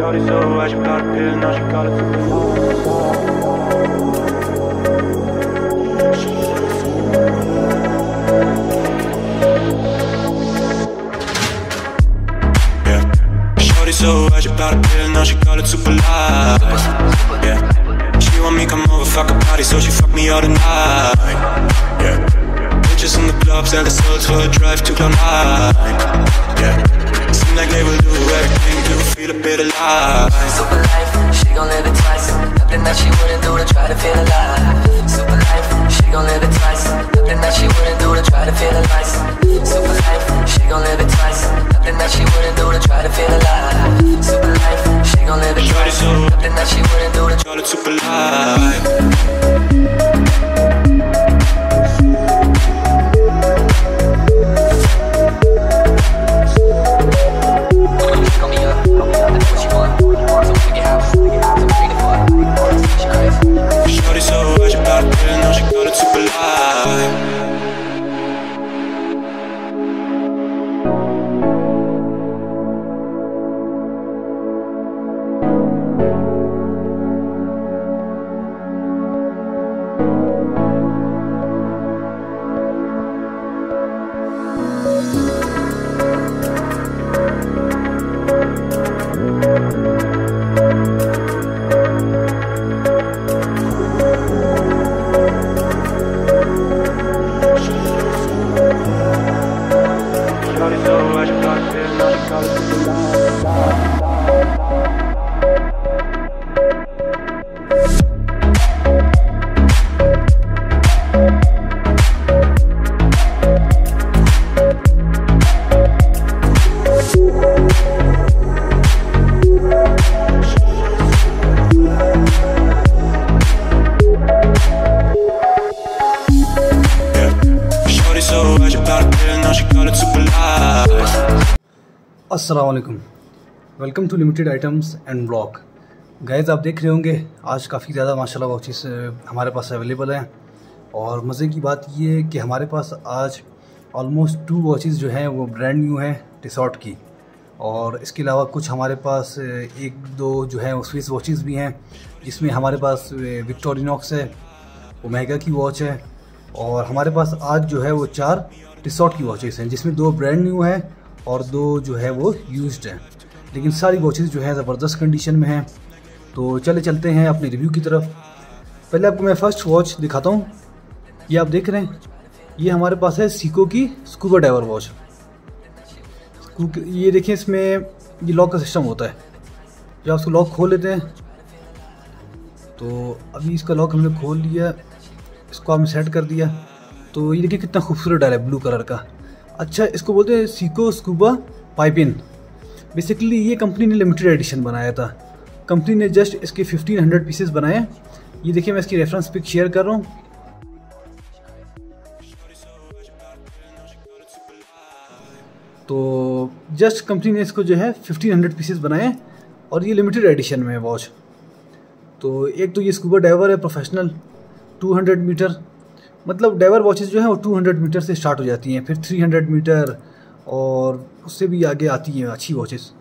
Shorty so wide, she got a pill, now she call it yeah. Shorty so wide, she got a pill, now she call it super light. Yeah. She want me come over, fuck her body, so she fuck me all the night. Yeah. Bitches in the club, sell the souls for a drive to Cloud9. Yeah. Seem like they will do everything to feel a bit alive. Super life, she gon' live it twice. Nothing that she wouldn't do to try to feel alive. Super life, she gon' live it twice. Nothing that she wouldn't do to try to feel alive. Super life, she gon' live it twice. Nothing that she wouldn't do to try to feel alive. Super life, she gon' live it twice. Nothing that she wouldn't do to call it super life. Shorty so wide, she got a pill, now she call it super light. अस्सलाम वालेकुम, welcome to limited items and blog. Guys, आप देख रहे होंगे आज काफ़ी ज़्यादा माशाल्लाह वॉचेस हमारे पास अवेलेबल हैं। और मज़े की बात ये है कि हमारे पास आज ऑलमोस्ट 2 वॉचेस जो हैं वो ब्रांड न्यू हैं टिसॉट की। और इसके अलावा कुछ हमारे पास 1-2 जो है वो स्विस वॉचेस भी हैं, जिसमें हमारे पास विक्टोरिनॉक्स है, ओमेगा की वॉच है। और हमारे पास आज जो है वो 4 टिसॉट की वॉचेस हैं, जिसमें 2 ब्रांड न्यू हैं और 2 जो है वो यूज्ड हैं। लेकिन सारी वॉचेस जो है ज़बरदस्त कंडीशन में हैं। तो चलते हैं अपने रिव्यू की तरफ। पहले आपको मैं फ़र्स्ट वॉच दिखाता हूँ। ये आप देख रहे हैं, ये हमारे पास है सीको की स्कूबा डाइवर वॉच। ये देखिए, इसमें ये लॉक का सिस्टम होता है। जब आप इसको लॉक खोल लेते हैं, तो अभी इसका लॉक हमने खोल लिया, इसको हमने सेट कर दिया। तो ये देखिए कितना खूबसूरत डायल है ब्लू कलर का। अच्छा, इसको बोलते हैं सीको स्कूबा पाइपिन। बेसिकली ये कंपनी ने लिमिटेड एडिशन बनाया था। कंपनी ने जस्ट इसके 1500 पीसेस बनाए। ये देखिए, मैं इसकी रेफरेंस पिक शेयर कर रहा हूँ। तो जस्ट कंपनी ने इसको जो है 1500 पीसेस बनाए और ये लिमिटेड एडिशन में है वॉच। तो एक तो ये स्कूबा डाइवर है प्रोफेशनल 200 मीटर, मतलब डाइवर वॉचेस जो हैं वो 200 मीटर से स्टार्ट हो जाती हैं, फिर 300 मीटर और उससे भी आगे आती हैं अच्छी वॉचेस।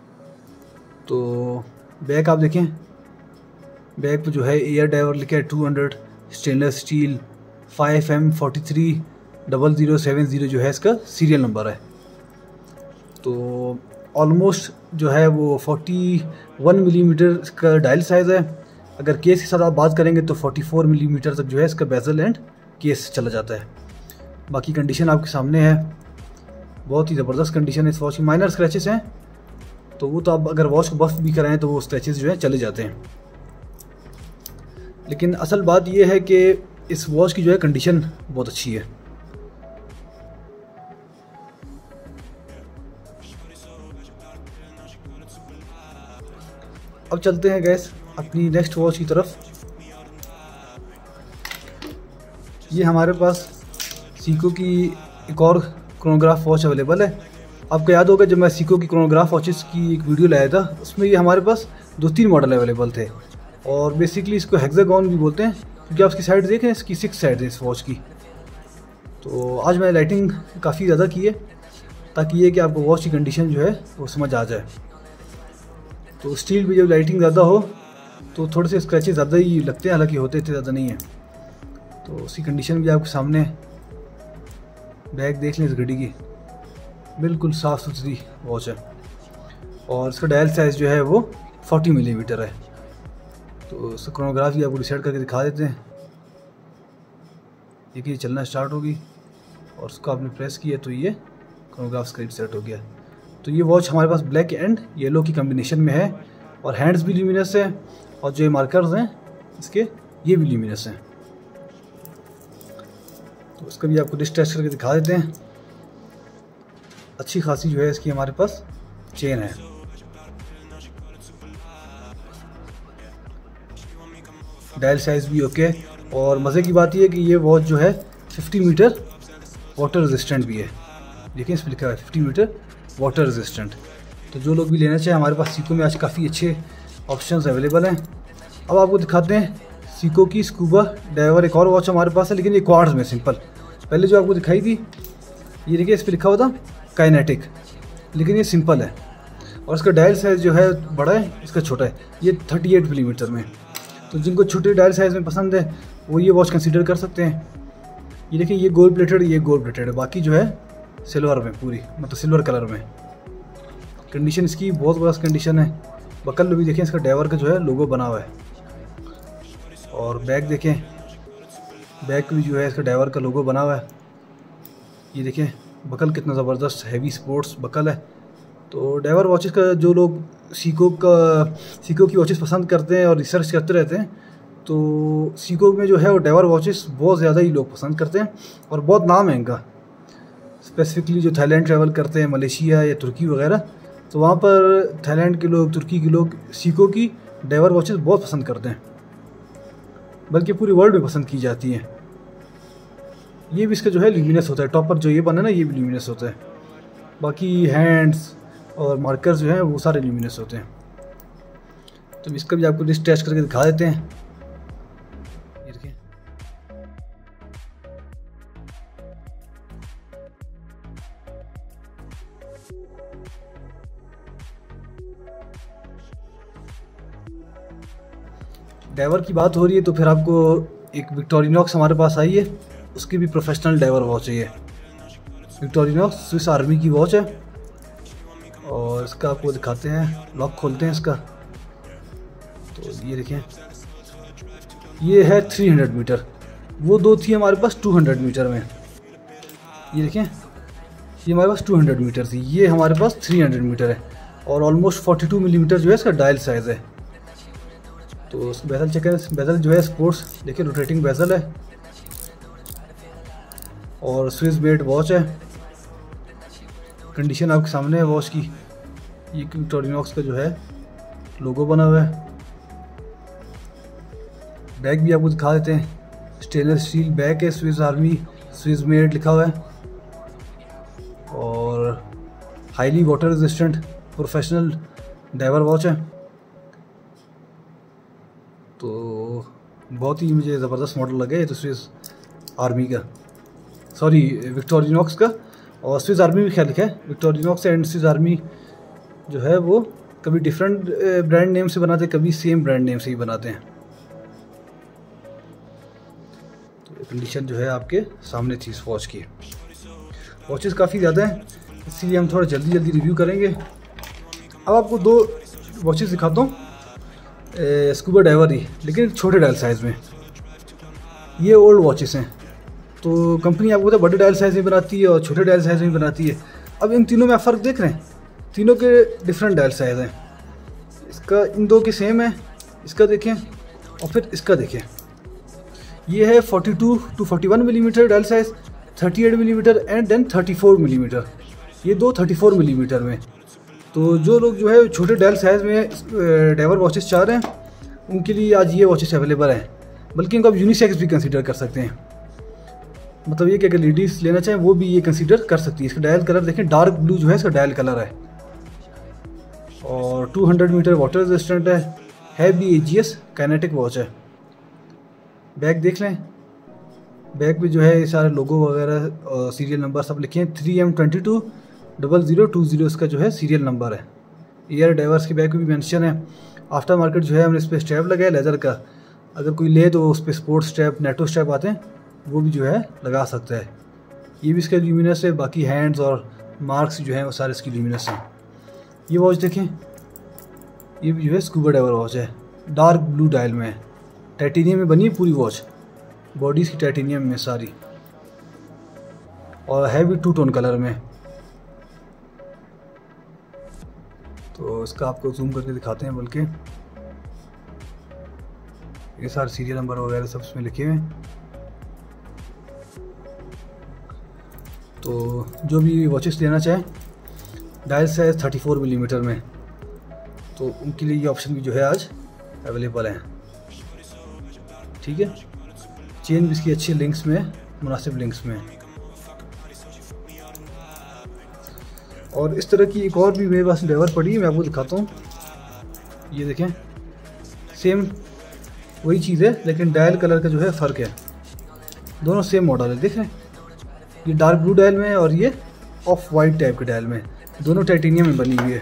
तो बैक आप देखें, बैक पे जो है एयर डाइवर लिखा है 200, स्टेनलेस स्टील 5M430070 जो है इसका सीरियल नंबर है। तो ऑलमोस्ट जो है वो 41 मिलीमीटर का डायल साइज़ है। अगर केस के साथ आप बात करेंगे तो 44 मिलीमीटर तक जो है इसका बेजल एंड केस चला जाता है। बाकी कंडीशन आपके सामने है, बहुत ही ज़बरदस्त कंडीशन है इस वॉच की। माइनर स्क्रैचेस हैं, तो वो तो आप अगर वॉच को बफ भी कराएं तो वो स्क्रैचेस जो है चले जाते हैं। लेकिन असल बात ये है कि इस वॉच की जो है कंडीशन बहुत अच्छी है। अब चलते हैं गैस अपनी नेक्स्ट वॉच की तरफ। ये हमारे पास सीको की एक और क्रोनोग्राफ वॉच अवेलेबल है। आपको याद होगा जब मैं सीको की क्रोनोग्राफ वॉचेस की एक वीडियो लाया था, उसमें ये हमारे पास 2-3 मॉडल अवेलेबल थे। और बेसिकली इसको हेक्सागॉन भी बोलते हैं, क्योंकि आप इसकी साइड देखें, इसकी 6 साइड है इस वॉच की। तो आज मैंने लाइटिंग काफ़ी ज़्यादा की है ताकि ये कि आपको वॉच की कंडीशन जो है वो समझ आ जाए। तो स्टील भी जब लाइटिंग ज़्यादा हो तो थोड़े से स्क्रैचेस ज़्यादा ही लगते हैं, हालांकि होते इतने ज़्यादा नहीं है। तो उसकी कंडीशन भी आपके सामने, बैग देख लें इस घड़ी की, बिल्कुल साफ़ सुथरी वॉच है। और इसका डायल साइज़ जो है वो 40 मिलीमीटर है। तो इसका क्रोनोग्राफ भी आपको डिसाइड करके दिखा देते हैं। देखिए चलना स्टार्ट होगी और उसको आपने प्रेस किया तो ये क्रोनोग्राफ स्क्रीन सेट हो गया। तो ये वॉच हमारे पास ब्लैक एंड येलो की कम्बिनेशन में है और हैंड्स भी ल्यूमिनस है और जो मार्कर्स हैं इसके ये भी ल्यूमिनस हैं। तो उसका भी आपको डिस्क टेस्ट करके दिखा देते हैं। अच्छी खासी जो है इसकी हमारे पास चेन है। डायल साइज़ भी ओके। और मज़े की बात यह है कि ये वॉच जो है 50 मीटर वाटर रेजिस्टेंट भी है। देखिए इस पर लिखा है 50 मीटर वाटर रेजिस्टेंट। तो जो लोग भी लेना चाहें, हमारे पास सीको में आज काफ़ी अच्छे ऑप्शंस अवेलेबल हैं। अब आपको दिखाते हैं सीको की स्कूबा डाइवर। एक और वॉच हमारे पास है, लेकिन ये क्वार्ट्ज में सिंपल। पहले जो आपको दिखाई थी ये देखिए इस पर लिखा हुआ था काइनेटिक, लेकिन ये सिंपल है। और इसका डायल साइज़ जो है बड़ा है, इसका छोटा है, ये 38 मिलीमीटर में। तो जिनको छोटे डायल साइज़ में पसंद है वो ये वॉच कंसीडर कर सकते हैं। ये देखिए ये गोल्ड प्लेटेड, ये गोल्ड प्लेटेड है, बाकी जो है सिल्वर में पूरी, मतलब सिल्वर कलर में। कंडीशन इसकी बहुत बड़ा कंडीशन है। बकल भी देखें, इसका डाइवर का जो है लोगो बना हुआ है। और बैग देखें, बैग भी जो है इसका डाइवर का लोगो बना हुआ है। ये देखें बकल कितना ज़बरदस्त हैवी स्पोर्ट्स बकल है। तो डाइवर वॉचेस का जो लोग सीको की वॉचेस पसंद करते हैं और रिसर्च करते रहते हैं, तो सीको में जो है वो डाइवर वॉचेस बहुत ज़्यादा ही लोग पसंद करते हैं और बहुत नाम है इनका। स्पेसिफिकली जो थाईलैंड ट्रैवल करते हैं, मलेशिया या तुर्की वगैरह, तो वहाँ पर थाईलैंड के लोग, तुर्की के लोग सीको की डाइवर वॉचेस बहुत पसंद करते हैं, बल्कि पूरी वर्ल्ड में पसंद की जाती हैं। ये भी इसका जो है ल्यूमिनस होता है, टॉपर जो ये बना है ना, ये भी ल्यूमिनस होता है। बाकी हैंड्स और मार्कर्स जो हैं वो सारे ल्यूमिनस होते हैं। तो इसका भी आपको डिस्क टेस्ट करके दिखा देते हैं। ये देखिए डाइवर की बात हो रही है तो फिर आपको एक विक्टोरिनॉक्स हमारे पास आई है, उसकी भी प्रोफेशनल डाइवर वॉच है। ये विक्टोरिनॉक्स स्विस आर्मी की वॉच है और इसका आपको दिखाते हैं, लॉक खोलते हैं इसका। तो ये देखें ये है 300 मीटर, वो दो थी हमारे पास 200 मीटर में। ये देखें ये हमारे पास 200 मीटर थी, ये हमारे पास 300 मीटर है और ऑलमोस्ट 42 मिलीमीटर जो है इसका डायल साइज़ है। तो बेजल चेक करें, बेजल जो है स्पोर्ट्स देखिए रोटेटिंग बेजल है और स्विस मेड वॉच है। कंडीशन आपके सामने है वॉच की। ये विक्टोरिनॉक्स का जो है लोगो बना हुआ है। बैग भी आपको दिखा देते हैं, स्टेनलेस स्टील बैग है, स्विस आर्मी स्विस मेड लिखा हुआ है और highly water resistant professional diver watch है। तो बहुत ही मुझे ज़बरदस्त मॉडल लगे। तो स्विस आर्मी का, सॉरी विक्टोरिनॉक्स का, और स्विस आर्मी भी ख्याल लिखा है। विक्टोरिनॉक्स एंड स्विस आर्मी जो है वो कभी डिफरेंट ब्रांड नेम से बनाते हैं, कभी सेम ब्रांड नेम से ही बनाते हैं। तो कंडीशन जो है आपके सामने थी इस वॉच की। वॉचेस काफ़ी ज़्यादा हैं, इसलिए हम थोड़ा जल्दी रिव्यू करेंगे। अब आपको दो वॉचेस दिखाता हूँ, स्कूबा डाइवर ही, लेकिन छोटे डायल साइज़ में। ये ओल्ड वॉचेस हैं, तो कंपनी आपको पता है बड़े डायल साइज़ में बनाती है और छोटे डायल साइज़ में बनाती है। अब इन तीनों में आप फ़र्क देख रहे हैं, तीनों के डिफरेंट डायल साइज़ हैं। इसका इन दो के सेम है, इसका देखें और फिर इसका देखें। ये है 42 to 41 millimetre dial size, 38 millimetre and then 34 millimetre. ये दो 34 मिलीमीटर में। तो जो लोग जो है छोटे डायल साइज़ में डाइवर वॉचेस चाह रहे हैं, उनके लिए आज ये वॉचेस अवेलेबल हैं। बल्कि इनको आप यूनिसेक्स भी कंसीडर कर सकते हैं। मतलब ये कि अगर लेडीज़ लेना चाहें वो भी ये कंसीडर कर सकती है। इसका डायल कलर देखें, डार्क ब्लू जो है इसका डायल कलर है और 200 मीटर वाटर रेजिस्टेंट है भी AGS काइनेटिक वॉच है। बैग देख लें, बैग पे जो है ये सारे लोगो वगैरह और सीरियल नंबर सब लिखे हैं। 3M220020 इसका जो है सीरियल नंबर है। एयर डाइवर्स की बैग में भी मेंशन है। आफ्टर मार्केट जो है हमने इस पर स्ट्रैप लगाया लेदर का, अगर कोई ले तो उस पर स्पोर्ट्स स्ट्रैप, नेटो स्ट्रैप आते हैं, वो भी जो है लगा सकता है। ये भी इसका ल्यूमिनस है, बाकी हैंड्स और मार्क्स जो हैं वो सारे इसकी ल्यूमिनस हैं। ये वॉच देखें, ये भी जो है स्कूबा डाइवर वॉच है, डार्क ब्लू डायल में है, टाइटेनियम में बनी है पूरी वॉच, बॉडी इसकी टाइटेनियम में सारी, और है भी 2 टोन कलर में। तो इसका आपको जूम करके दिखाते हैं, बल्कि ये सारे सीरियल नंबर वगैरह सब इसमें लिखे हुए हैं। तो जो भी वॉचेस लेना चाहें, डायल साइज 34 मिलीमीटर में, तो उनके लिए ये ऑप्शन भी जो है आज अवेलेबल है। ठीक है, चेन भी इसकी अच्छी लिंक्स में, मुनासिब लिंक्स में। और इस तरह की एक और भी मेरे पास डाइवर पड़ी है, मैं आपको दिखाता हूँ। ये देखें, सेम वही चीज़ है, लेकिन डायल कलर का जो है फ़र्क है। दोनों सेम मॉडल है, देख रहे हैं, ये डार्क ब्लू डायल में है और ये ऑफ वाइट टाइप के डायल में, दोनों टाइटेनियम में बनी हुई है।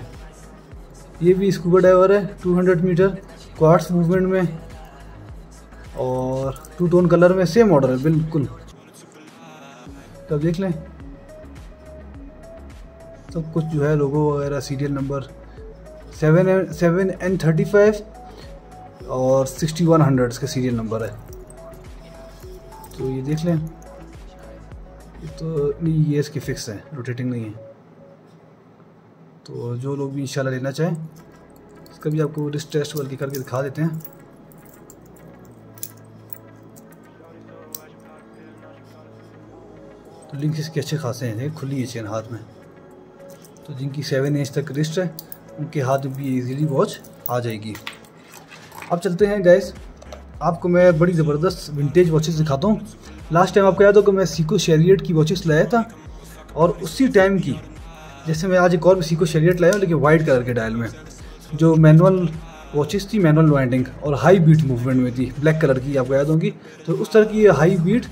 ये भी स्कूबा डाइवर है, 200 मीटर क्वार्ट्स मूवमेंट में और 2 टोन कलर में, सेम मॉडल है बिल्कुल। तब देख लें, सब कुछ जो है लोगो वगैरह, सीरियल नंबर 7N35 और 6100 इसका सीरियल नंबर है। तो ये देख लें, ये तो नहीं, ये इसके फिक्स है, रोटेटिंग नहीं है। तो जो लोग भी इंशाल्लाह लेना चाहें, इसका भी आपको रिस्ट टेस्ट बल्कि करके दिखा देते हैं। तो लिंक इसके अच्छे खासे हैं, खुली है चेन हाथ में, तो जिनकी 7 इंच तक रिस्ट है उनके हाथ में भी इजीली वॉच आ जाएगी। अब चलते हैं गाइस, आपको मैं बड़ी ज़बरदस्त विंटेज वॉचेस दिखाता हूँ। लास्ट टाइम आपको याद होगा मैं सीको शैरियट की वॉचेस लाया था, और उसी टाइम की जैसे मैं आज एक और भी सीको शैरियट लाया हूँ, लेकिन वाइट कलर के डायल में, जो मैनुअल वॉचेस थी, मैनुअल वाइंडिंग और हाई बीट मूवमेंट में थी, ब्लैक कलर की, आपको याद होगी। तो उस तरह की हाई बीट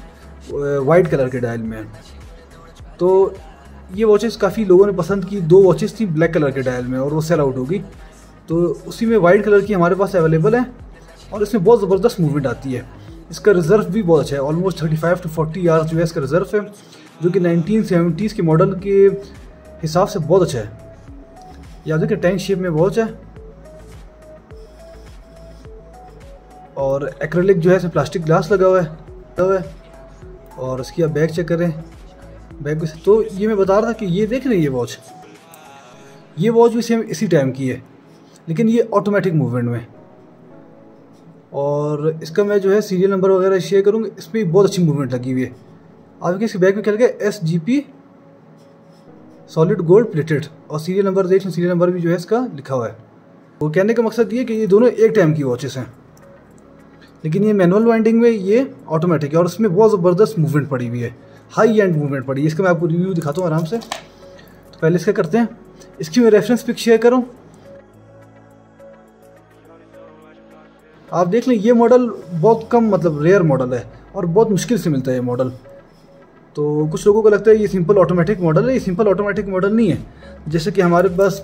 वाइट कलर के डायल में है। तो ये वॉचेस काफ़ी लोगों ने पसंद की, 2 वॉचेस थी ब्लैक कलर के डायल में और वो सेल आउट होगी। तो उसी में वाइट कलर की हमारे पास अवेलेबल है, और इसमें बहुत ज़बरदस्त मूवमेंट आती है। इसका रिज़र्व भी बहुत अच्छा है, ऑलमोस्ट 35 to 40 आवर्स जो है इसका रिज़र्व है, जो कि 1970s के मॉडल के हिसाब से बहुत अच्छा है। याद है कि टैंक शेप में वॉच है, और एक्रेलिक जो है इसमें प्लास्टिक ग्लास लगा हुआ है। और इसकी आप बैग चेक करें, बैग से तो ये मैं बता रहा था कि ये देख रहे हैं, ये वॉच भी सेम इसी टाइम की है, लेकिन ये ऑटोमेटिक मूवमेंट में। और इसका मैं जो है सीरियल नंबर वगैरह शेयर करूँगा, इस पर बहुत अच्छी मूवमेंट लगी हुई है। आपके इसके बैग में क्या लगा, SGP सॉलिड गोल्ड प्लेटेड, और सीरियल नंबर देख लें, सीरियल नंबर भी जो है इसका लिखा हुआ है। वो कहने का मकसद ये है कि ये दोनों एक टाइम की वॉचेस हैं, लेकिन ये मैनुअल वाइंडिंग में, ये ऑटोमेटिक है, और उसमें बहुत ज़बरदस्त मूवमेंट पड़ी हुई है, हाई एंड मूवमेंट पड़ी है। इसका मैं आपको रिव्यू दिखाता हूँ आराम से। तो पहले इसका करते हैं, इसकी मैं रेफरेंस पिक शेयर करूँ। आप देख लें, ये मॉडल बहुत कम, मतलब रेयर मॉडल है, और बहुत मुश्किल से मिलता है ये मॉडल। तो कुछ लोगों को लगता है ये सिंपल ऑटोमेटिक मॉडल है, ये सिंपल ऑटोमेटिक मॉडल नहीं है। जैसे कि हमारे पास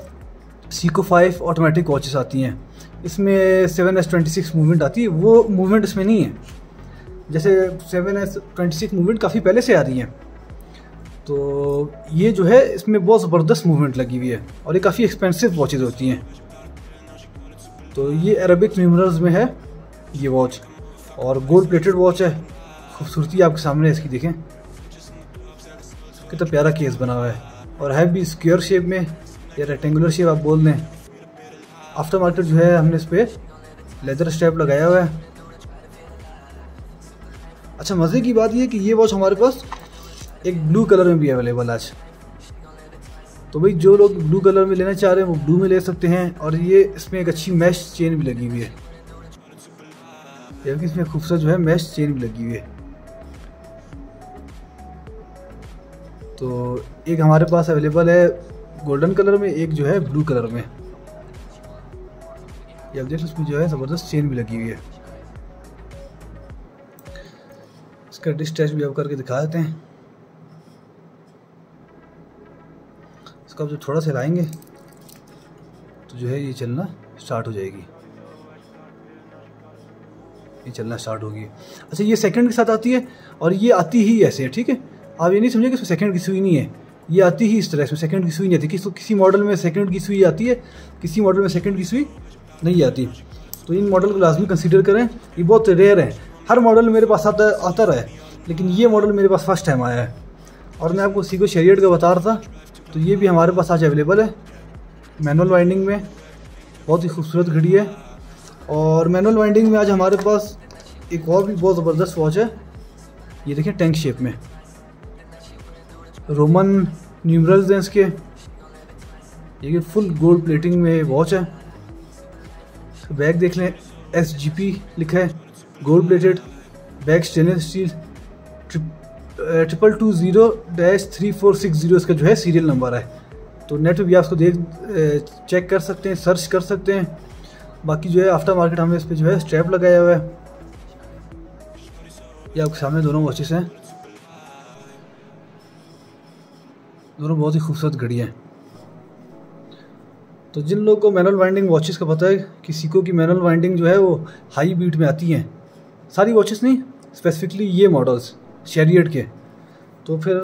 सीको 5 ऑटोमेटिक वॉचेस आती हैं, इसमें 7S26 मूवमेंट आती है, वो मूवमेंट इसमें नहीं है। जैसे 7S26 मूवमेंट काफ़ी पहले से आ रही हैं, तो ये जो है इसमें बहुत ज़बरदस्त मूवमेंट लगी हुई है, और ये काफ़ी एक्सपेंसिव वॉचेस होती हैं। तो ये अरेबिक न्यूमरल्स में है ये वॉच, और गोल्ड प्लेटेड वॉच है। खूबसूरती आपके सामने इसकी देखें, कितना प्यारा केस बना हुआ है, और है भी स्क्वायर शेप में या रेक्टेंगुलर शेप आप बोल दें। आफ्टर मार्केट जो है हमने इस पर लेदर स्ट्रैप लगाया हुआ है। अच्छा, मज़े की बात ये है कि ये वॉच हमारे पास एक ब्लू कलर में भी अवेलेबल है आज। तो भाई जो लोग ब्लू कलर में लेना चाह रहे हैं वो ब्लू में ले सकते हैं, और ये इसमें एक अच्छी मैश चेन भी लगी हुई है, यानी इसमें खूबसूरत जो है मैश चेन भी लगी हुई है। तो एक हमारे पास अवेलेबल है गोल्डन कलर में, एक जो है ब्लू कलर में। ये आप देख, उसमें जो है ज़बरदस्त चेन भी लगी हुई है। इसका डिस्टेच भी आप करके दिखा देते हैं। इसको आप जो थोड़ा सा हिलाएंगे तो जो है ये चलना स्टार्ट हो जाएगी, ये चलना स्टार्ट होगी। अच्छा, ये सेकंड के साथ आती है और ये आती ही ऐसे है, ठीक है। आप ये नहीं समझे कि इसमें सेकंड की सुई नहीं है, ये आती ही इस तरह, इसमें सेकंड की सुई नहीं आती। किसी मॉडल में सेकंड की सुई आती है, किसी मॉडल में सेकंड की सुई नहीं आती। तो इन मॉडल को लाजमी कंसीडर करें, ये बहुत रेयर है। हर मॉडल मेरे पास आता रहा है, लेकिन ये मॉडल मेरे पास फर्स्ट टाइम आया है। और मैं आपको सीको शैरियट का बता रहा था, तो ये भी हमारे पास आज अवेलेबल है मैनुअल वाइंडिंग में। बहुत ही खूबसूरत घड़ी है। और मैनुअल वाइंडिंग में आज हमारे पास एक और भी बहुत ज़बरदस्त वॉच है, ये देखिए टैंक शेप में, रोमन न्यूमरल्स हैं इसके, ये फुल गोल्ड प्लेटिंग में वॉच है। बैग देख लें, SGP लिखा है, gold plated bag, stainless steel, 220-3460 इसका जो है सीरियल नंबर है। तो नेट पे भी आप इसको चेक कर सकते हैं, सर्च कर सकते हैं। बाकी जो है आफ्टर मार्केट हमें इस पर जो है स्ट्रैप लगाया हुआ है। ये आपके सामने दोनों वॉचेस हैं, दोनों बहुत ही खूबसूरत घड़ी हैं। तो जिन लोगों को मैनुअल वाइंडिंग वॉचेस का पता है कि सीको की मैनुअल वाइंडिंग जो है वो हाई बीट में आती हैं, सारी वॉचेस नहीं, स्पेसिफिकली ये मॉडल्स शैरियट के, तो फिर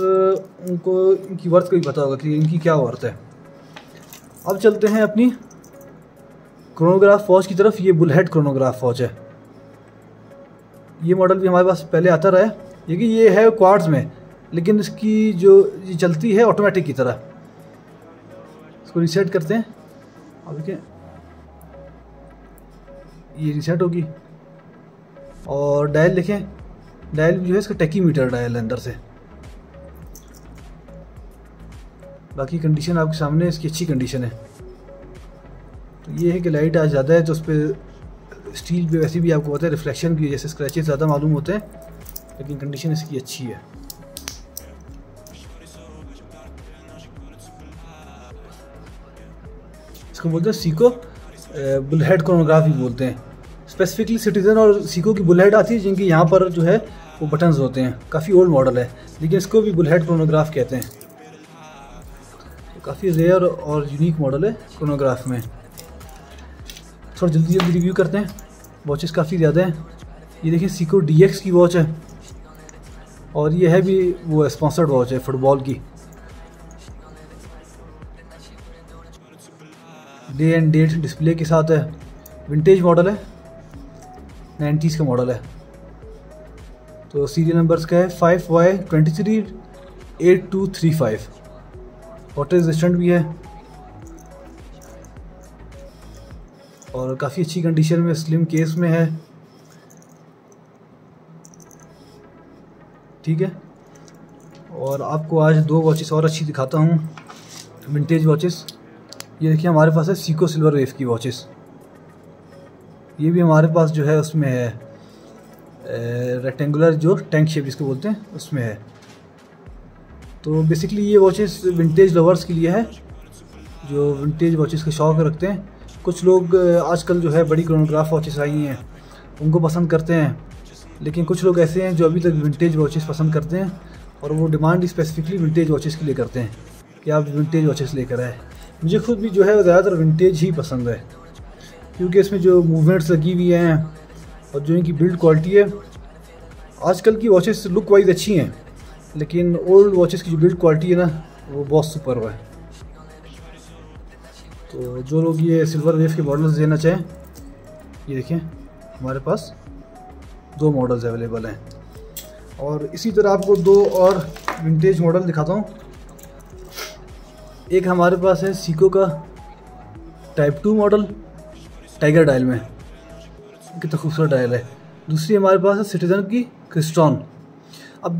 उनको इनकी वर्थ का भी पता होगा कि इनकी क्या वर्थ है। अब चलते हैं अपनी क्रोनोग्राफ वॉच की तरफ। ये बुलहेड क्रोनोग्राफ वॉच है, ये मॉडल भी हमारे पास पहले आता रहा है। लेकिन ये है क्वार्ट्ज में, लेकिन इसकी जो ये चलती है ऑटोमेटिक की तरह। इसको रीसेट करते हैं, अब देखिए ये रीसेट होगी। और डायल देखें, डायल जो है इसका टेकीमीटर डायल है अंदर से। बाकी कंडीशन आपके सामने, इसकी अच्छी कंडीशन है। तो ये है कि लाइट आज ज़्यादा है तो उस पर स्टील पे वैसे भी आपको पता है रिफ्लेक्शन की वजह से स्क्रैचेस ज़्यादा मालूम होते हैं, लेकिन कंडीशन इसकी अच्छी है। इसको बोलते हैं सीको बुलहेड क्रोनोग्राफ भी बोलते हैं। स्पेसिफिकली सिटीजन और सीको की बुलहेड आती है, जिनकी यहाँ पर जो है वो बटन्स होते हैं। काफ़ी ओल्ड मॉडल है, लेकिन इसको भी बुलहेड क्रोनोग्राफ कहते हैं। काफ़ी रेयर और यूनिक मॉडल है क्रोनोग्राफ में। थोड़ा जल्दी रिव्यू करते हैं, वॉचेस काफ़ी ज़्यादा हैं। ये देखिए सीको DX की वॉच है, और ये है भी वो स्पॉन्सर्ड वॉच है फुटबॉल की। डे एंड डेट डिस्प्ले के साथ है, विंटेज मॉडल है, 90s का मॉडल है। तो सीरियल नंबर्स का है 5Y238235। वाटर रेजिस्टेंट भी है और काफ़ी अच्छी कंडीशन में स्लिम केस में है, ठीक है। और आपको आज दो वॉचेस और अच्छी दिखाता हूँ, विंटेज वॉचेस। ये देखिए हमारे पास है सीको सिल्वर वेव की वॉचेस। ये भी हमारे पास जो है उसमें है रेक्टेंगुलर, जो टैंक शेप जिसको बोलते हैं, उसमें है। तो बेसिकली ये वॉचेस विंटेज लवर्स के लिए है, जो विंटेज वॉचेस का शौक़ रखते हैं। कुछ लोग आजकल जो है बड़ी क्रोनोग्राफ वॉचेस आई हैं उनको पसंद करते हैं, लेकिन कुछ लोग ऐसे हैं जो अभी तक विंटेज वॉचेस पसंद करते हैं, और वो डिमांड स्पेसिफिकली विंटेज वॉचेस के लिए करते हैं कि आप विंटेज वॉचेस लेकर आए। मुझे खुद भी जो है ज़्यादातर विंटेज ही पसंद है, क्योंकि इसमें जो मूवमेंट्स लगी हुई हैं और जो इनकी बिल्ड क्वालिटी है। आजकल की वॉचेस लुक वाइज अच्छी हैं, लेकिन ओल्ड वॉचेस की जो बिल्ड क्वालिटी है ना, वो बहुत सुपर है। तो जो लोग ये सिल्वर वेव के मॉडल्स लेना चाहें, ये देखें हमारे पास दो मॉडल्स अवेलेबल हैं। और इसी तरह आपको दो और विंटेज मॉडल दिखाता हूँ। एक हमारे पास है सीको का टाइप 2 मॉडल, टाइगर डायल में, कितना खूबसूरत डायल है। दूसरी हमारे पास है सिटीजन की क्रिस्टॉन। अब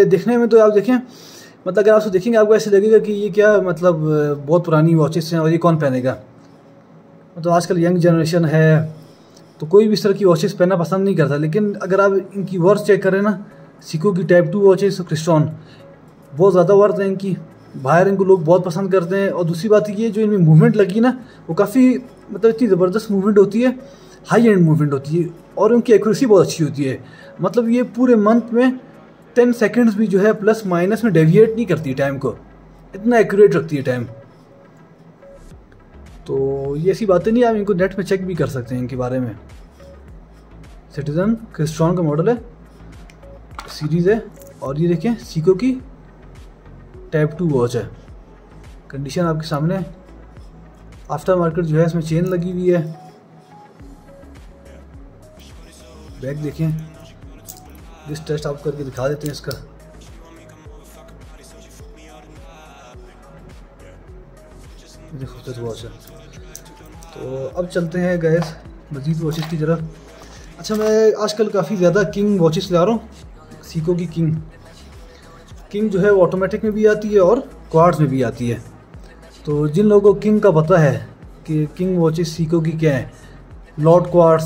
देखने में तो आप देखें, मतलब अगर आप उसको देखेंगे आपको ऐसे लगेगा कि ये क्या, मतलब बहुत पुरानी वॉचेस हैं और ये कौन पहनेगा। मतलब आजकल यंग जनरेशन है तो कोई भी इस तरह की वॉचेस पहनना पसंद नहीं करता, लेकिन अगर आप इनकी वर्थ चेक करें ना, सीको की टाइप 2 वॉचेस क्रिस्टॉन बहुत ज़्यादा वर्थ है इनकी, बाहर इनको लोग बहुत पसंद करते हैं। और दूसरी बात ये, जो इनमें मूवमेंट लगी ना, वो काफ़ी मतलब इतनी ज़बरदस्त मूवमेंट होती है, हाई एंड मूवमेंट होती है, और उनकी एक्यूरेसी बहुत अच्छी होती है। मतलब ये पूरे मंथ में 10 सेकेंड्स भी जो है प्लस माइनस में डेविएट नहीं करती टाइम को, इतना एक्यूरेट रखती है टाइम। तो ये ऐसी बातें नहीं, आप इनको नेट पे चेक भी कर सकते हैं इनके बारे में। सिटीजन क्रिस्टॉन का मॉडल है, सीरीज़ है। और ये देखें सीको की टाइप 2 वॉच है। कंडीशन आपके सामने है। आफ्टर मार्केट जो है इसमें चेन लगी हुई है। बैक देखें, इस टेस्ट आप करके दिखा देते हैं इसका। खूबसूरत वॉच है। तो अब चलते हैं गैस मज़ीद वॉचेस की तरफ। अच्छा, मैं आजकल काफ़ी ज़्यादा किंग वॉचेस ला रहा हूँ। सीको की किंग जो है वो ऑटोमेटिक में भी आती है और क्वार्ट्ज में भी आती है। तो जिन लोगों को किंग का पता है कि किंग वॉचेस सीको की क्या है, लॉर्ड क्वार्ट्ज,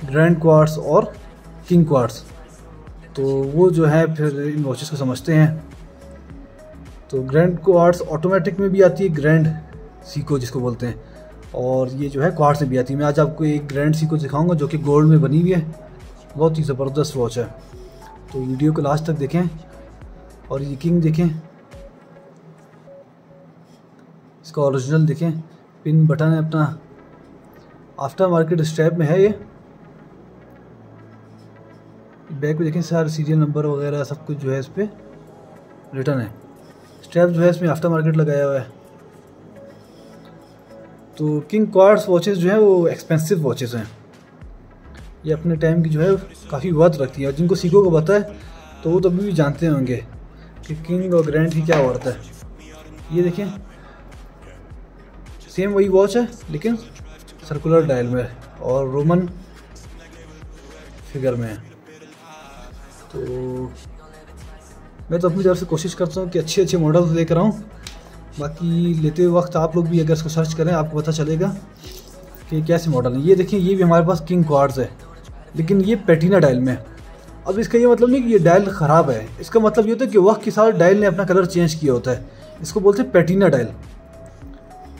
ग्रैंड क्वार्ट्ज और किंग क्वार्ट्ज, तो वो जो है फिर इन वॉचेस को समझते हैं। तो ग्रैंड क्वार्ट्ज ऑटोमेटिक में भी आती है, ग्रैंड सीको जिसको बोलते हैं, और ये जो है क्वार्ट्ज में भी आती है। मैं आज आपको एक ग्रैंड सीको दिखाऊंगा जो कि गोल्ड में बनी हुई है। बहुत ही ज़बरदस्त वॉच है। तो वीडियो को लास्ट तक देखें और ये किंग देखें, इसका ओरिजिनल देखें, पिन बटन है अपना, आफ्टर मार्केट स्ट्रैप में है। ये बैक पे देखें सारे सीरियल नंबर वगैरह सब कुछ जो है इस पर रिटर्न है। स्ट्रैप जो है इसमें आफ्टर मार्केट लगाया हुआ है। तो किंग क्वार्ट्ज वॉचेस जो है वो एक्सपेंसिव वॉचेस हैं। ये अपने टाइम की जो है काफ़ी वर्थ रखती है, और जिनको सीको को पता है तो वो तभी भी जानते होंगे कि किंग और ग्रैंड की क्या वर्थ है। ये देखें सेम वही वॉच है लेकिन सर्कुलर डायल में और रोमन फिगर में है। तो मैं तो अपनी तरफ से कोशिश करता हूँ कि अच्छे अच्छे मॉडल्स लेकर आऊँ। बाकी लेते वक्त आप लोग भी अगर इसको सर्च करें आपको पता चलेगा कि कैसे मॉडल है। ये देखिए, ये भी हमारे पास किंग क्वार्ट्ज है लेकिन ये पैटीना डायल में। अब इसका ये मतलब नहीं कि ये डायल ख़राब है, इसका मतलब ये होता है कि वक्त के साथ डायल ने अपना कलर चेंज किया होता है। इसको बोलते हैं पैटीना डायल।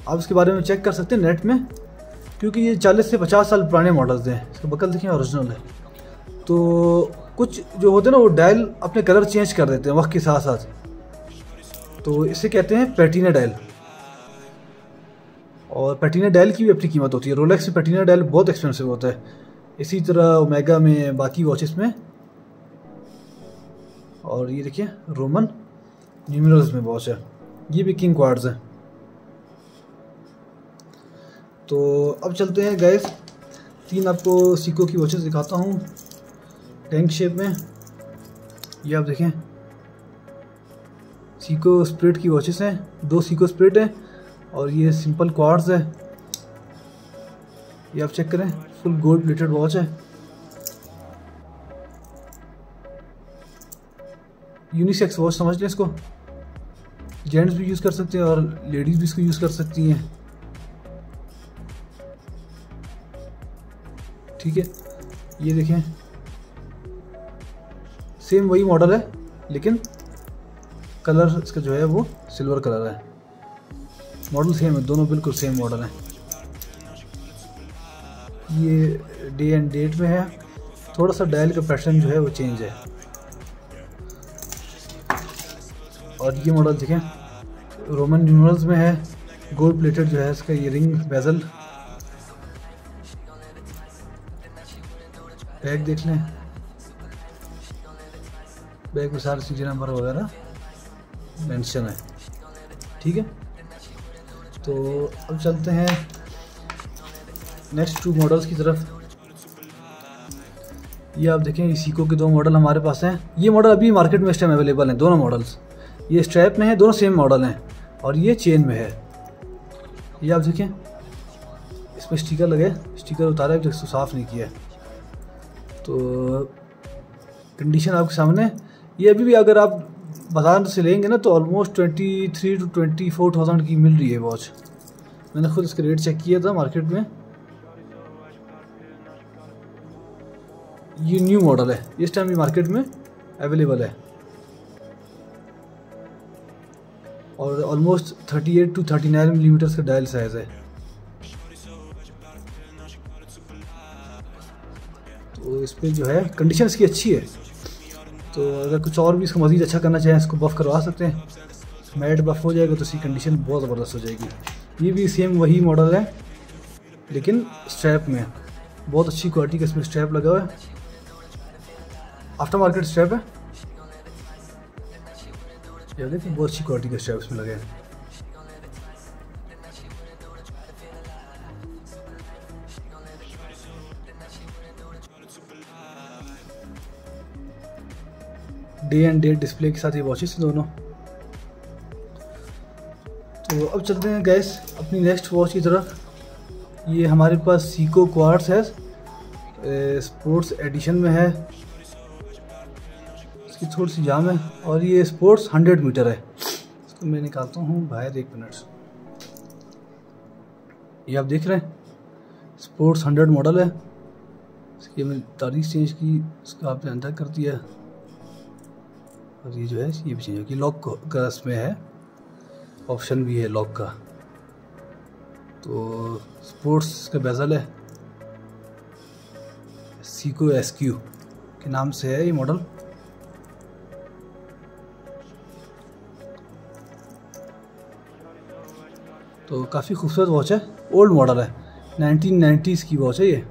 आप इसके बारे में चेक कर सकते हैं नेट में, क्योंकि ये 40 से 50 साल पुराने मॉडल्स हैं। इसका बकल देखिए ओरिजिनल है। तो कुछ जो होते हैं ना वो डायल अपने कलर चेंज कर देते हैं वक्त के साथ साथ, तो इसे कहते हैं पैटीना डायल। और पैटीना डायल की भी अपनी कीमत होती है। रोलेक्स में पैटीना डायल बहुत एक्सपेंसिव होता है, इसी तरह ओमेगा में, बाकी वॉचेस में। और ये देखिए रोमन न्यूमेरल्स में वॉच है, ये भी किंग क्वार्ट्ज है। तो अब चलते हैं गैस, 3 आपको सीको की वॉचेस दिखाता हूँ टैंक शेप में। ये आप देखें सीको स्प्रिट की वॉचेस हैं, 2 सीको स्प्रिट है और ये सिंपल क्वार्ट्ज है। ये आप चेक करें, फुल गोल्ड प्लेटेड वॉच है। यूनिसेक्स वॉच समझ लें इसको, जेंट्स भी यूज़ कर सकते हैं और लेडीज़ भी इसको यूज़ कर सकती हैं। ठीक है, ये देखें सेम वही मॉडल है लेकिन कलर इसका जो है वो सिल्वर कलर है। मॉडल सेम है, दोनों बिल्कुल सेम मॉडल हैं। ये डे एंड डेट में है, थोड़ा सा डायल का पैटर्न जो है वो चेंज है। और ये मॉडल देखें रोमन न्यूमरल्स में है, गोल्ड प्लेटेड जो है इसका ये रिंग बेजल। बैग देख लें, बैग में सारे सीरियल नंबर वगैरह मेंशन है। ठीक है, तो अब चलते हैं नेक्स्ट 2 मॉडल्स की तरफ। ये आप देखें, सीको के 2 मॉडल हमारे पास हैं। ये मॉडल अभी मार्केट में इस टाइम अवेलेबल हैं, दोनों मॉडल्स। ये स्ट्रैप में है, दोनों सेम मॉडल हैं, और ये चेन में है। ये आप देखें, इसमें स्टिकर लगे, स्टिकर उतारा है, इसको साफ़ नहीं किया। तो कंडीशन आपके सामने। ये अभी भी अगर आप बाजार से लेंगे ना तो ऑलमोस्ट 23 to 24,000 की मिल रही है वॉच। मैंने खुद इसका रेट चेक किया था मार्केट में। ये न्यू मॉडल है, इस टाइम ये मार्केट में अवेलेबल है, और ऑलमोस्ट 38 to 39 मिलीमीटर का डायल साइज है। तो इस पर जो है कंडीशन इसकी अच्छी है। तो अगर कुछ और भी इसको मज़ीद अच्छा करना चाहें, इसको बफ़ करवा सकते हैं। मैट बफ़ हो जाएगा तो इसकी कंडीशन बहुत ज़बरदस्त हो जाएगी। ये भी सेम वही मॉडल है लेकिन स्ट्रैप में, बहुत अच्छी क्वालिटी का इसमें स्ट्रैप लगा हुआ है, आफ्टर मार्केट स्ट्रैप है। ये देखिए बहुत अच्छी क्वालिटी का स्ट्रैप इसमें लगे हैं। डे एंड डेट डिस्प्ले के साथ ये वॉचेस दोनों। तो अब चलते हैं गैस अपनी नेक्स्ट वॉच की तरफ। ये हमारे पास सीको क्वार्ट्स है, स्पोर्ट्स एडिशन में है, इसकी थोड़ी सी जाम है और ये स्पोर्ट्स 100 मीटर है। इसको मैं निकालता हूँ बाहर, 1 मिनट। ये आप देख रहे हैं स्पोर्ट्स 100 मॉडल है। इसकी हमने तारीख चेंज की, इसका आपने अंदर कर दिया और ये जो है ये भी चेंज की, लॉक का इसमें है, ऑप्शन भी है लॉक का। तो स्पोर्ट्स का बेजल है, सीको एसक्यू के नाम से है ये मॉडल। तो काफ़ी खूबसूरत वॉच है, ओल्ड मॉडल है, 1990s की वॉच है ये।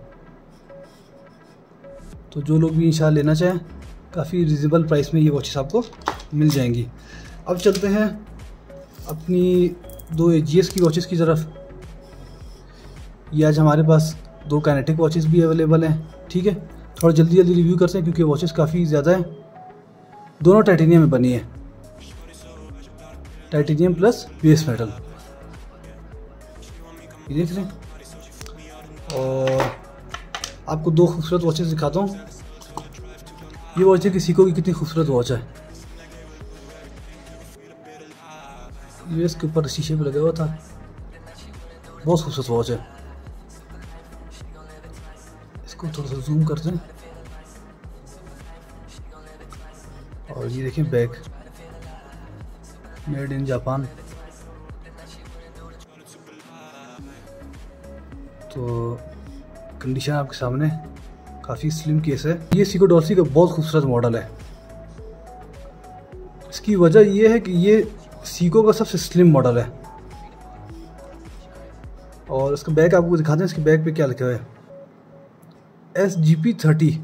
तो जो लोग भी इंशाल्लाह लेना चाहें काफ़ी रिजनेबल प्राइस में ये वॉचेस आपको मिल जाएंगी। अब चलते हैं अपनी 2 AGS की वॉचेस की तरफ। ये आज हमारे पास 2 काइनेटिक वॉचेस भी अवेलेबल हैं। ठीक है, थोड़ा जल्दी रिव्यू करते हैं क्योंकि वॉचेस काफ़ी ज़्यादा हैं। दोनों टाइटेनियम में बनी है, टाइटेनियम प्लस बेस मेटल, ये देख रहे हैं। और आपको 2 खूबसूरत वॉचेस दिखाता हूँ। ये वॉच है कि सीको की कितनी खूबसूरत वॉच है। यूएस के ऊपर शीशे पे लगा हुआ था, बहुत खूबसूरत वॉच है। इसको थोड़ा सा जूम करते हैं और ये देखें बैग, मेड इन जापान। तो कंडीशन आपके सामने, काफ़ी स्लिम केस है। ये सीको डॉल्सी का बहुत खूबसूरत मॉडल है। इसकी वजह ये है कि ये सीको का सबसे स्लिम मॉडल है। और इसका बैग आपको दिखाते हैं, इसके बैग पे क्या लिखा है, SGP30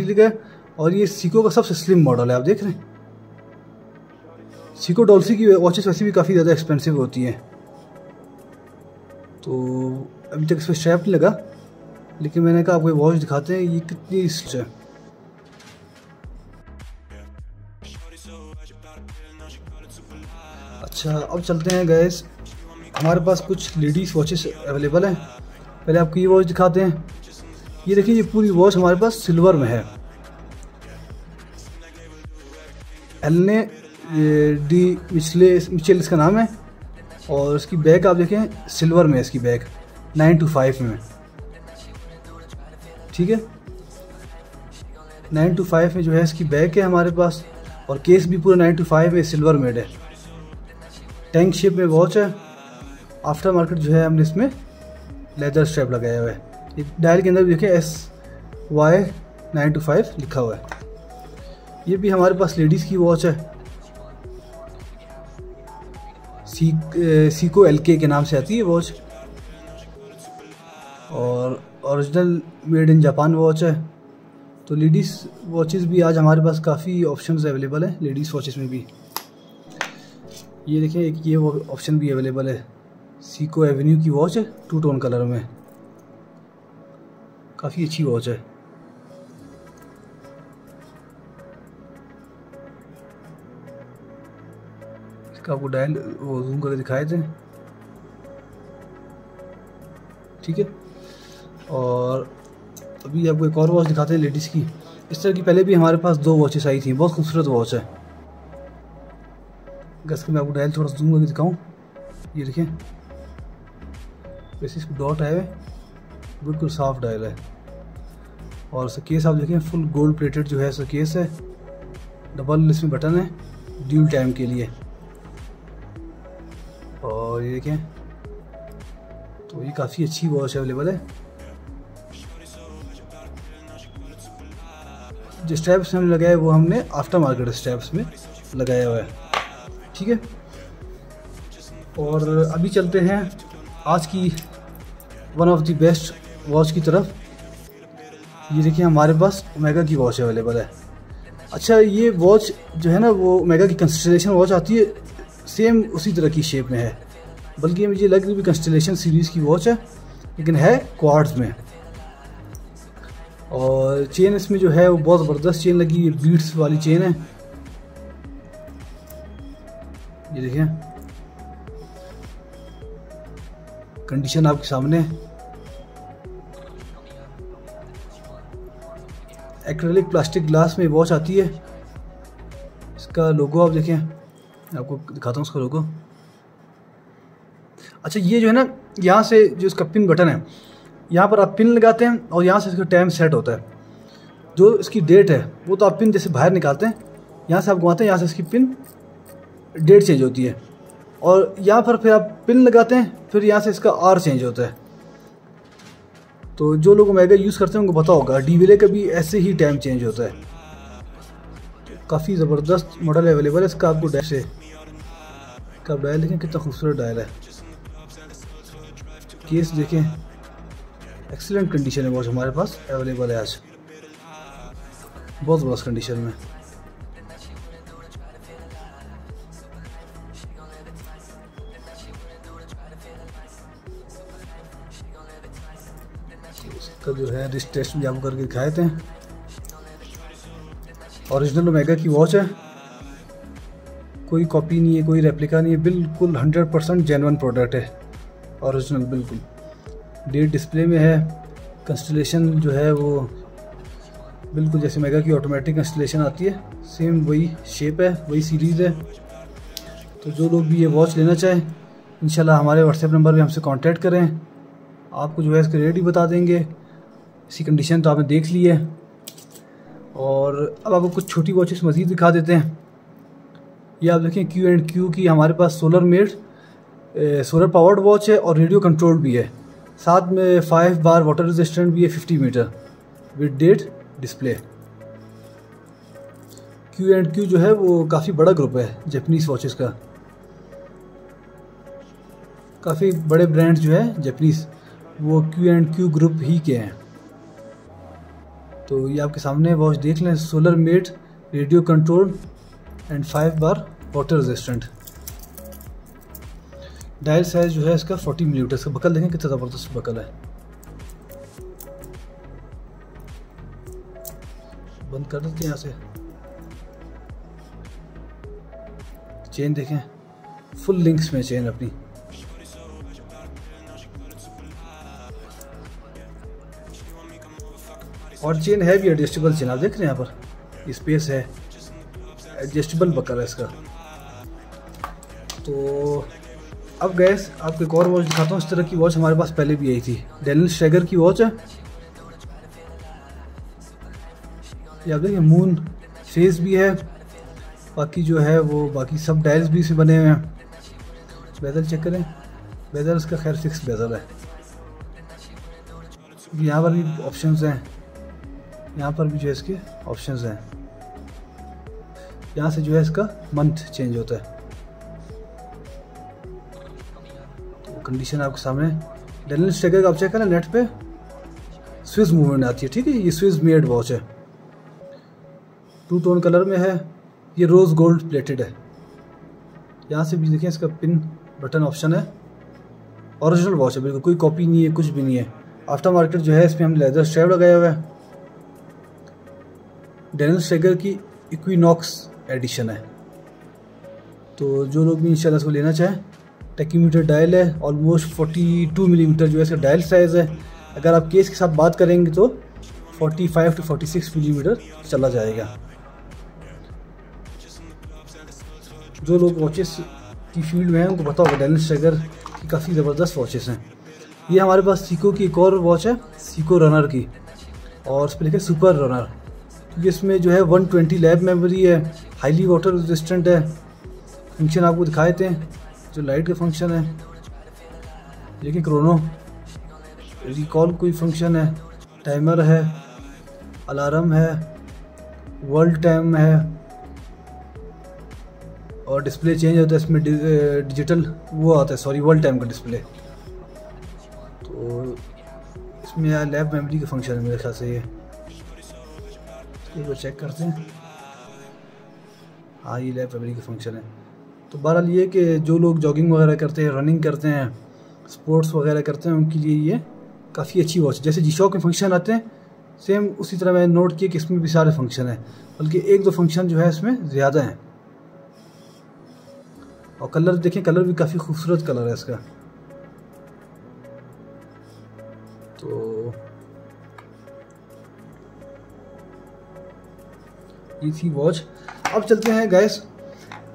लिखा है। और ये सीको का सबसे स्लिम मॉडल है, आप देख रहे हैं। सीको डॉल्सी की वॉचेस वैसे भी काफ़ी ज़्यादा एक्सपेंसिव होती हैं। तो अभी तक इस पर स्ट्रैप नहीं लगा, लेकिन मैंने कहा आपको वॉच दिखाते हैं ये कितनी है। अच्छा, अब चलते हैं गैस, हमारे पास कुछ लेडीज़ वॉचेस अवेलेबल हैं। पहले आपको ये वॉच दिखाते हैं। ये देखिए, ये पूरी वॉच हमारे पास सिल्वर में है। एलने डी मिचेल इसका नाम है। और इसकी बैग आप देखें सिल्वर में, इसकी बैग 925 में। ठीक है, 925 में जो है इसकी बैग है हमारे पास। और केस भी पूरा 925 में सिल्वर मेड है। टैंक शेप में वॉच है। आफ्टर मार्केट जो है हमने इसमें लेदर स्ट्रैप लगाया हुआ है। ये डायल के अंदर भी देखिए SY925 लिखा हुआ है। ये भी हमारे पास लेडीज़ की वॉच है, सीको LK के नाम से आती है वॉच। और original made in Japan watch है। तो लेडीज़ वॉचेस भी आज हमारे पास काफ़ी ऑप्शंस अवेलेबल है लेडीज़ वॉचेस में भी। ये देखिए, एक ये ऑप्शन भी अवेलेबल है, सीको एवेन्यू की वॉच है, 2 टोन कलर में, काफ़ी अच्छी वॉच है। इसका आपको डायल वो जूम करके दिखाए थे। ठीक है, और अभी आपको एक और वॉच दिखाते हैं लेडीज़ की। इस तरह की पहले भी हमारे पास 2 वॉचेस आई थी, बहुत खूबसूरत वॉच है। गैस के मैं आपको डायल थोड़ा सा जूम करके दिखाऊँ। ये देखें, वैसे इसको डॉट आए हुए, बिल्कुल साफ डायल है। और इसका केस आप देखें, फुल गोल्ड प्लेटेड जो है इसका केस है। डबल इसमें बटन है ड्यूल टाइम के लिए। और ये देखें, तो ये काफ़ी अच्छी वॉच अवेलेबल है। जो स्ट्रैप्स हमने लगाया है वो हमने आफ्टर मार्केट स्ट्रैप्स में लगाया हुआ है। ठीक है, और अभी चलते हैं आज की one of the best watch की तरफ। ये देखिए हमारे पास ओमेगा की वॉच अवेलेबल है। अच्छा, ये वॉच जो है ना वो ओमेगा की कंस्टेलेशन वॉच आती है, सेम उसी तरह की शेप में है, बल्कि मुझे लग रही भी कंस्टेलेशन सीरीज़ की वॉच है, लेकिन है क्वार्ट्ज में। और चेन इसमें जो है वो बहुत ज़बरदस्त चेन लगी है, बीट्स वाली चेन है। ये देखिए कंडीशन आपके सामने। एक्रेलिक प्लास्टिक ग्लास में वॉच आती है। इसका लोगो आप देखें, आपको दिखाता हूँ उसका लोगो। अच्छा, ये जो है ना, यहाँ से जो इसका पिन बटन है, यहाँ पर आप पिन लगाते हैं और यहाँ से इसका टाइम सेट होता है। जो इसकी डेट है वो तो आप पिन जैसे बाहर निकालते हैं, यहाँ से आप घुमाते हैं, यहाँ से इसकी पिन डेट चेंज होती है, और यहाँ पर फिर आप पिन लगाते हैं, फिर यहाँ से इसका आर चेंज होता है। तो जो लोग ओमेगा यूज़ करते हैं उनको पता होगा, डीवीले का भी ऐसे ही टाइम चेंज होता है। काफ़ी ज़बरदस्त मॉडल अवेलेबल है इसका। आपको डायल से का डायल देखें, कितना खूबसूरत डायल है। केस देखें, एक्सीलेंट कंडीशन है वॉच हमारे पास अवेलेबल है आज, बहुत ज़बरदस्त कंडीशन में। इसका जो है रिस्ट टेस्ट भी आपको करके दिखाए थे। ओरिजिनल ओमेगा की वॉच है, कोई कॉपी नहीं है, कोई रेप्लिका नहीं है, बिल्कुल 100% जेन्युइन प्रोडक्ट है, ओरिजिनल बिल्कुल। डेट डिस्प्ले में है, कंस्टेलेशन जो है वो बिल्कुल जैसे ओमेगा की ऑटोमेटिक कंस्टेलेशन आती है, सेम वही शेप है, वही सीरीज़ है। तो जो लोग भी ये वॉच लेना चाहें इंशाल्लाह हमारे व्हाट्सएप नंबर पे हमसे कांटेक्ट करें, आपको जो है इसके रेट ही बता देंगे। इसी कंडीशन तो आपने देख ली है। और अब आपको कुछ छोटी वॉचेस मज़ीद दिखा देते हैं। ये आप देखें Q&Q की हमारे पास solar made solar powered watch है और रेडियो कंट्रोल भी है, साथ में 5 बार वाटर रेजिस्टेंट भी है, 50 metre with date display. Q&Q जो है वो काफ़ी बड़ा ग्रुप है जापानीज़ वॉचेस का, काफ़ी बड़े ब्रांड जो है जापानीज़ वो Q&Q ग्रुप ही के हैं। तो ये आपके सामने वॉच देख लें, solar made, radio control and 5 bar water resistant. Dial size जो है इसका 40 मिलीमीटर। इसका बकल देखें कितना ज़बरदस्त बकल है। बंद कर देते हैं यहाँ से। चेन देखें, फुल लिंक्स में चेन अपनी। और चेन है भी एडजस्टेबल चेन, आप देख रहे हैं यहाँ पर स्पेस है, एडजस्टेबल बकल है इसका। तो अब गैस आपको एक और वॉच दिखाता हूँ। इस तरह की वॉच हमारे पास पहले भी आई थी, डेनियल स्ट्रेगर की वॉच है। ये आप देखिए मून फेस भी है, बाकी जो है वो बाकी सब डायल्स भी इसमें बने हुए हैं। बेजल चेक करें, बेजल इसका खैर फिक्स बेजल है। यहाँ पर भी ऑप्शंस हैं, यहाँ पर भी जो है इसके ऑप्शंस हैं। यहाँ से जो है इसका मंथ चेंज होता है। तो कंडीशन आपके सामने। डेनियल स्ट्रेगर का आप चेक करें नेट पे, स्विस मूवमेंट आती है, ठीक है। ये स्विस मेड वॉच है, 2 टोन कलर में है। ये रोज़ गोल्ड प्लेटेड है। यहाँ से भी देखिए इसका पिन बटन ऑप्शन है। ओरिजिनल वॉच है बिल्कुल, कोई कॉपी नहीं है, कुछ भी नहीं है। आफ्टर मार्केट जो है इसमें हम लेदर स्ट्रैप लगाया हुआ है। डेनियल स्ट्रेगर की इक्विनॉक्स एडिशन है। तो जो लोग भी इंशाल्लाह इसको लेना चाहें, टेक्यूमीटर डायल है, ऑलमोस्ट 42 मिलीमीटर जो है इसका डायल साइज़ है। अगर आप केस के साथ बात करेंगे तो 45 to 46 मिलीमीटर चला जाएगा। जो लोग वॉचेस की फील्ड में हैं उनको पता होगा डेनियल स्ट्रेगर की काफ़ी ज़बरदस्त वॉचेस हैं। ये हमारे पास सीको की एक और वॉच है, सीको रनर की, और उस पर लिखे सुपर रनर, क्योंकि इसमें जो है 120 लैब मेमोरी है, हाईली वाटर रेजिस्टेंट है। फंक्शन आपको दिखाए थे, जो लाइट का फंक्शन है, लेकिन क्रोनो रिकॉल कोई फंक्शन है, टाइमर है, अलार्म है, वर्ल्ड टाइम है, और डिस्प्ले चेंज होता है इसमें, डिजिटल वो आता है, सॉरी वर्ल्ड टाइम का डिस्प्ले। तो इसमें यार लैब मेमोरी का फंक्शन है मेरे ख्याल से, ये चेक करते हैं। हाँ ये लैब मेमोरी का फंक्शन है। तो बहरहाल ये कि जो लोग जॉगिंग वगैरह करते हैं, रनिंग करते हैं, स्पोर्ट्स वगैरह करते हैं, उनके लिए ये काफ़ी अच्छी वॉच है। जैसे G-Shock में फंक्शन आते हैं सेम उसी तरह मैंने नोट किया कि इसमें भी सारे फंक्शन हैं, बल्कि एक दो फंक्शन जो है इसमें ज़्यादा हैं। और कलर देखें, कलर भी काफ़ी खूबसूरत कलर है इसका। तो ये थी वॉच। अब चलते हैं गाइस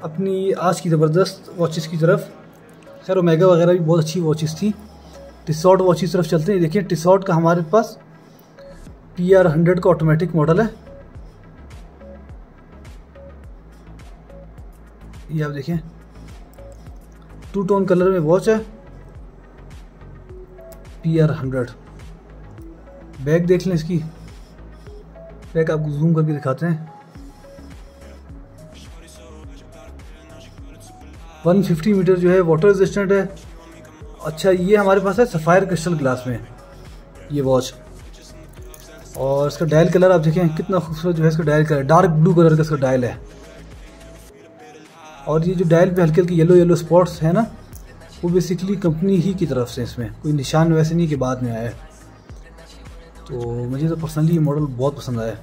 अपनी आज की ज़बरदस्त वॉचेस की तरफ। खैर ओमेगा वगैरह भी बहुत अच्छी वॉचेस थी। टिसॉट वॉच की तरफ चलते हैं। देखिए टिसॉट का हमारे पास PR100 का ऑटोमेटिक मॉडल है। ये आप देखें 2 टोन कलर में वॉच है, PR100। बैक देख लें इसकी, बैक आपको जूम करके दिखाते हैं। 150 मीटर जो है वाटर रेजिस्टेंट है। अच्छा ये हमारे पास है सफ़ायर क्रिस्टल ग्लास में ये वॉच। और इसका डायल कलर आप देखें कितना खूबसूरत जो है इसका dial colour, dark blue colour का इसका डायल है। और ये जो डायल पे हल्के हल्के येलो येलो स्पॉट्स है ना, वो बेसिकली कंपनी ही की तरफ से, इसमें कोई निशान वैसे नहीं कि बाद में आया है। तो मुझे तो पर्सनली ये मॉडल बहुत पसंद आया।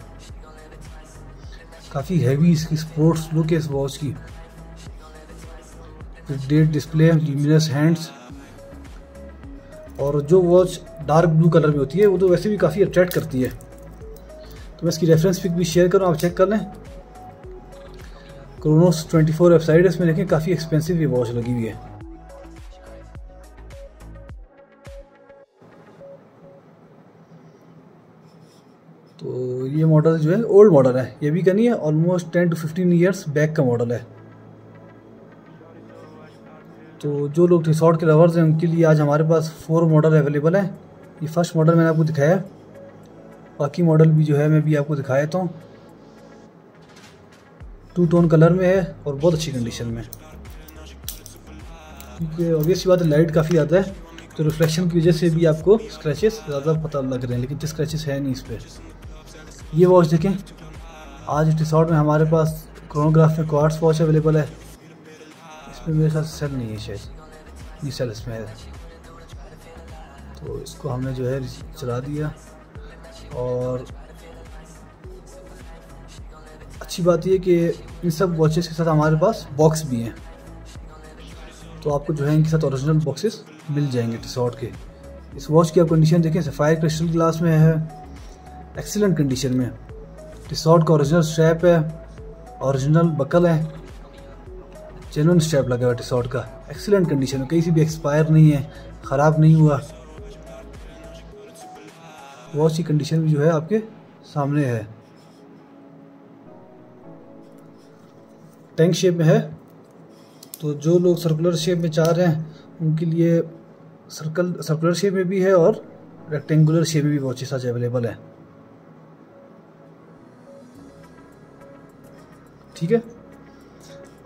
काफ़ी हैवी इसकी स्पोर्ट्स लुक है इस वॉच की। डेट डिस्प्ले, ल्यूमिनस हैंड्स, और जो वॉच डार्क ब्लू कलर में होती है वो तो वैसे भी काफ़ी अट्रैक्ट करती है। तो मैं इसकी रेफरेंस पिक भी शेयर करूँ, आप चेक कर लें। क्रोनोस 24 वेबसाइट है, इसमें देखें काफ़ी एक्सपेंसिव ये वॉच लगी हुई है। तो ये मॉडल जो है ओल्ड मॉडल है, ये भी नहीं है, ऑलमोस्ट 10 to 15 ईयर्स बैक का मॉडल है। तो जो लोग टिसॉट के लवर्स हैं उनके लिए आज हमारे पास 4 मॉडल अवेलेबल है। ये फर्स्ट मॉडल मैंने आपको दिखाया, बाकी मॉडल भी जो है मैं भी आपको दिखाया तो 2 टोन कलर में है और बहुत अच्छी कंडीशन में। क्योंकि ऑब्वियस बात है लाइट काफ़ी आता है, तो रिफ्लेक्शन की वजह से भी आपको स्क्रैचेस ज़्यादा पता लग रहे हैं, लेकिन स्क्रैचेस है नहीं इस पर। ये वॉच देखें, आज टिसॉट में हमारे पास क्रोनोग्राफ में क्वार्ट्स वॉच अवेलेबल है। इसमें मेरे साथ सेल नहीं है, शायद ये सेल इसमें है। तो इसको हमने जो है चला दिया। और अच्छी बात यह कि इन सब वॉचेस के साथ हमारे पास बॉक्स भी हैं, तो आपको जो है इनके साथ ओरिजिनल बॉक्सेस मिल जाएंगे टिसॉट के। इस वॉच की आप कंडीशन देखें, सफ़ायर क्रिस्टल ग्लास में है, एक्सीलेंट कंडीशन में। टिसॉट का ओरिजिनल स्ट्रैप है, ओरिजिनल बकल है, जेन्युइन स्ट्रैप लगा हुआ टिसॉट का, एक्सीलेंट कंडीशन में, कहीं से भी एक्सपायर नहीं है, ख़राब नहीं हुआ। वॉच की कंडीशन भी जो है आपके सामने है। टैंक शेप में है, तो जो लोग सर्कुलर शेप में चाह रहे हैं उनके लिए सर्कुलर शेप में भी है और रेक्टेंगुलर शेप में भी वॉचेस आज अवेलेबल है। ठीक है,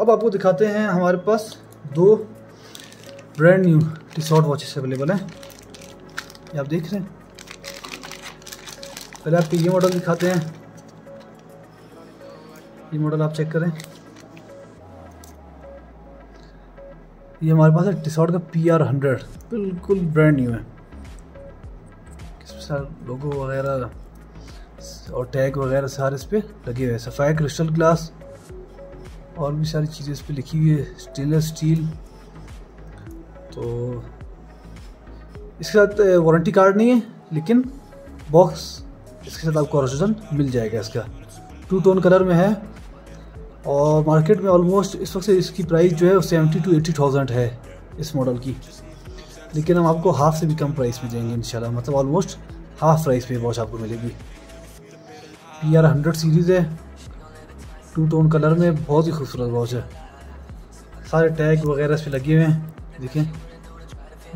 अब आपको दिखाते हैं हमारे पास 2 brand new Tissot watches available हैं, ये आप देख रहे हैं। पहले आपको ये मॉडल दिखाते हैं, ये मॉडल आप चेक करें। ये हमारे पास है टिसॉट का PR100, बिल्कुल ब्रांड न्यू है। इसमें सारा लोगो वगैरह और टैग वगैरह सारे इस पर लगे हुए हैं। सफ़ायर क्रिस्टल ग्लास और भी सारी चीज़ें इस पर लिखी हुई है, स्टेनलेस स्टील। तो इसके साथ वारंटी कार्ड नहीं है, लेकिन बॉक्स इसके साथ आपको ओरिजिनल मिल जाएगा। इसका 2 टोन कलर में है और मार्केट में ऑलमोस्ट इस वक्त से इसकी प्राइस जो है 70 to 80,000 है इस मॉडल की, लेकिन हम आपको हाफ से भी कम प्राइस में देंगे इंशाल्लाह। मतलब ऑलमोस्ट हाफ प्राइस पे वॉच आपको मिलेगी। PR100 सीरीज़ है, 2 टोन कलर में, बहुत ही खूबसूरत वॉच है। सारे टैग वगैरह इस पर लगे हुए हैं, देखें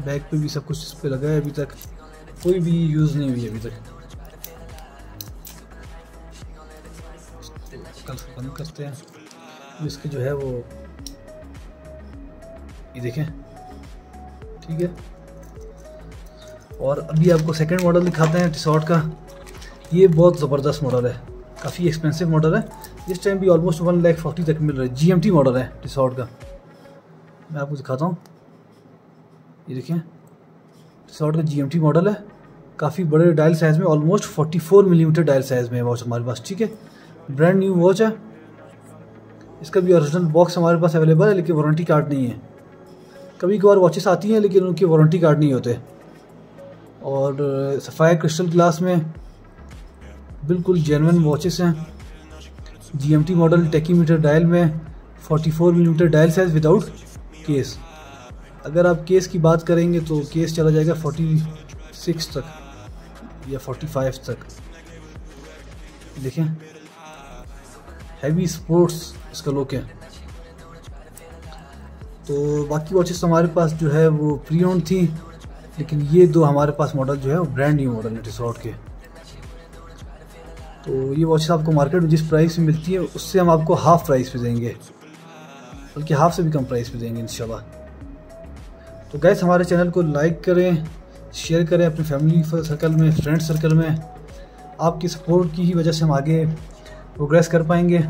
बैक पे भी सब कुछ इस पर लगा है। अभी तक कोई भी यूज़ नहीं हुई अभी तक। कल बंद करते हैं। इसके जो है वो ये देखें, ठीक है। और अभी आपको सेकंड मॉडल दिखाते हैं टिसॉट का। ये बहुत ज़बरदस्त मॉडल है, काफ़ी एक्सपेंसिव मॉडल है। इस टाइम भी ऑलमोस्ट 1,40,000 तक मिल रहा है। GMT मॉडल है टिसॉट का, मैं आपको दिखाता हूँ। ये देखें, टिसॉट का GMT मॉडल है, काफ़ी बड़े डायल साइज़ में, ऑलमोस्ट 44 मिलीमीटर डायल साइज़ में है वॉच हमारे पास, ठीक है। ब्रांड न्यू वॉच है। इसका भी ओरिजिनल बॉक्स हमारे पास अवेलेबल है, लेकिन वारंटी कार्ड नहीं है। कभी कभार वॉचेस आती हैं लेकिन उनके वारंटी कार्ड नहीं होते। और सफ़ायर क्रिस्टल ग्लास में बिल्कुल जेन्युइन वॉचेस हैं। GMT मॉडल टेकीमीटर डायल में 44 millimetre dial size without case. अगर आप केस की बात करेंगे तो केस चला जाएगा 46 तक या 45 तक। देखें, हैवी स्पोर्ट्स इसका लुक है। तो बाकी वॉचेस हमारे पास जो है वो प्री ओन्ड थी, लेकिन ये दो हमारे पास मॉडल जो है वो ब्रांड न्यू मॉडल है टिसॉट के। तो ये वॉचेस आपको मार्केट में जिस प्राइस में मिलती है उससे हम आपको हाफ प्राइस पे देंगे, बल्कि हाफ से भी कम प्राइस पे देंगे इंशाल्लाह। तो गाइस, हमारे चैनल को लाइक करें, शेयर करें अपने फैमिली सर्कल में, फ्रेंड सर्कल में। आपकी सपोर्ट की ही वजह से हम आगे प्रोग्रेस कर पाएंगे,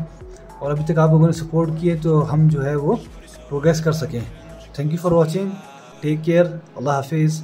और अभी तक आप लोगों ने सपोर्ट किए तो हम जो है वो प्रोग्रेस कर सकें। Thank you for watching, take care, अल्लाह हाफिज़।